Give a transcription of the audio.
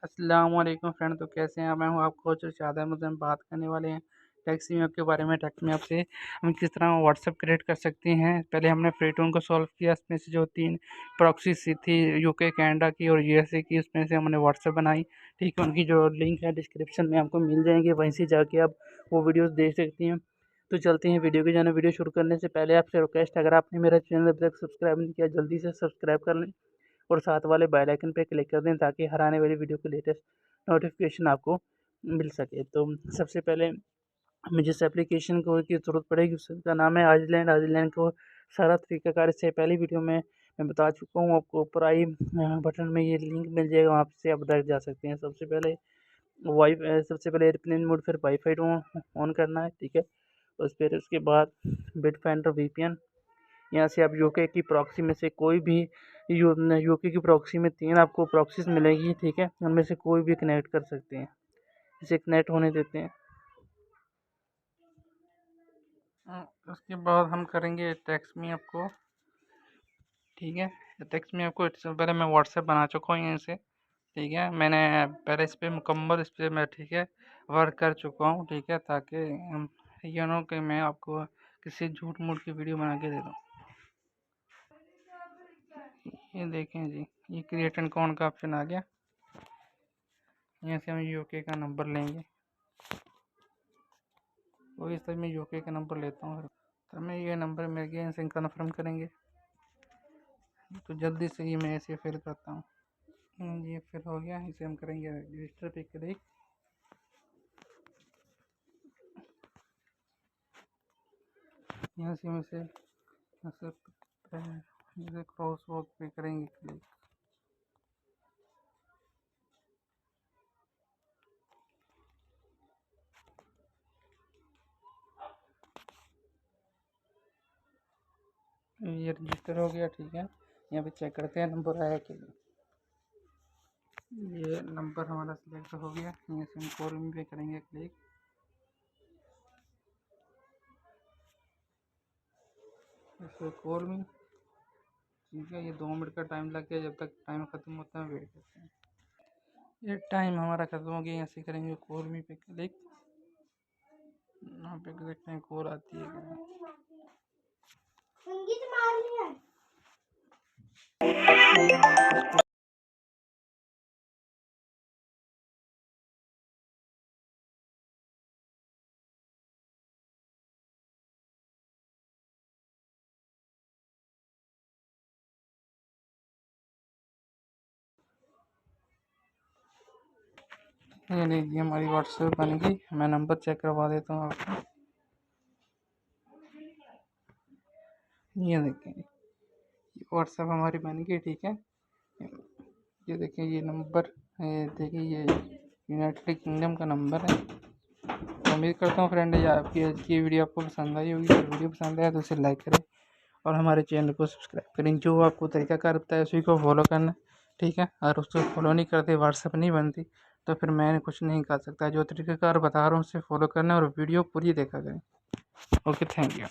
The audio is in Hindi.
अस्सलाम वालेकुम फ्रेंड। तो कैसे हैं आप? मैं हूं आपको जो ज़्यादा मुझसे हम बात करने वाले हैं टैक्सी मैप के बारे में। टैक्सी मैप से हम किस तरह व्हाट्सएप क्रिएट कर सकते हैं। पहले हमने फ्रीटोन को सॉल्व किया, इसमें से जो 3 प्रॉक्सी सी थी यूके, कनाडा की और यूएसए की, उसमें से हमने व्हाट्सएप बनाई। ठीक है, उनकी जो लिंक है डिस्क्रिप्शन में आपको मिल जाएंगे, वहीं से जाके आप वो वीडियोज़ देख सकती हैं। तो चलते हैं वीडियो की जाने। वीडियो शुरू करने से पहले आपसे रिक्वेस्ट, अगर आपने मेरा चैनल अभी तक सब्सक्राइब नहीं किया, जल्दी से सब्सक्राइब कर लें और साथ वाले बेल आइकन पे क्लिक कर दें ताकि हर आने वाली वीडियो की लेटेस्ट नोटिफिकेशन आपको मिल सके। तो सबसे पहले हमें जिस एप्लीकेशन को की ज़रूरत पड़ेगी उसका नाम है आइसलैंड। आइसलैंड को सारा तरीकाकार इससे पहली वीडियो में मैं बता चुका हूँ आपको। ऊपर आई बटन में ये लिंक मिल जाएगा, वहाँ से आप डायरेक्ट जा सकते हैं। सबसे पहले एयरप्लेन मोड, फिर वाईफाई ऑन करना है। ठीक है, उसके बाद बिटफाइंडर वीपीएन, यहाँ से आप यूके की प्रॉक्सी में से कोई भी यूके की प्रॉक्सी में 3 आपको प्रॉक्सीज मिलेगी। ठीक है, उनमें से कोई भी कनेक्ट कर सकते हैं। इसे कनेक्ट होने देते हैं। उसके बाद हम करेंगे टेक्स्ट में आपको। ठीक है, टेक्स्ट में आपको इससे पहले मैं व्हाट्सएप बना चुका हूँ यहाँ से। ठीक है, मैंने पहले इस पर मैं ठीक है वर्क कर चुका हूँ। ठीक है, ताकि ये ना कि मैं आपको किसी झूठ मूठ की वीडियो बना के दे दूँ। ये देखें जी, ये क्रिएट एंड अकाउंट का ऑप्शन आ गया। यहाँ से हम यूके का नंबर लेंगे, वो इस तरह मैं यूके का नंबर लेता हूँ। तो मैं ये नंबर मिल गया, इनसे कन्फर्म करेंगे। तो जल्दी से ये मैं ऐसे फिल करता हूँ। ये फिल हो गया, इसे हम करेंगे रजिस्टर पे क्लिक। यहाँ से हम इसे क्रॉस वॉक पे करेंगे क्लिक। ये रजिस्टर हो गया। ठीक है, यहाँ पे चेक करते हैं नंबर आया कि नहीं। ये नंबर हमारा सिलेक्ट हो गया। यहाँ से हम कॉल में पे करेंगे क्लिक। इसको कॉल में, ठीक है, ये 2 मिनट का टाइम लग गया। जब तक टाइम ख़त्म होता है वेट करते हैं। ये टाइम हमारा ख़त्म हो गया। यहाँ से करेंगे कॉल में पे क्लिक। यहाँ पे देखते हैं कॉल आती है कि नहीं। ये लीजिए हमारी व्हाट्सएप बन गई। मैं नंबर चेक करवा देता हूँ आपको। ये देखें, व्हाट्सएप हमारी बन गई। ठीक है, ये देखें ये नंबर, ये देखिए ये यूनाइटेड किंगडम का नंबर है। तो उम्मीद करता हूँ फ्रेंड ये आपकी आज की वीडियो आपको पसंद आई होगी। अगर वीडियो पसंद आया तो उसे लाइक करें और हमारे चैनल को सब्सक्राइब करें। जो आपको तरीकाकार बताया उसी को फॉलो करना। ठीक है, अगर उसको फॉलो नहीं करते, व्हाट्सएप नहीं बनती, तो फिर मैं कुछ नहीं कर सकता। जो तरीकाकार बता रहा हूँ उसे फॉलो करना और वीडियो पूरी देखा करें। Okay, thank you.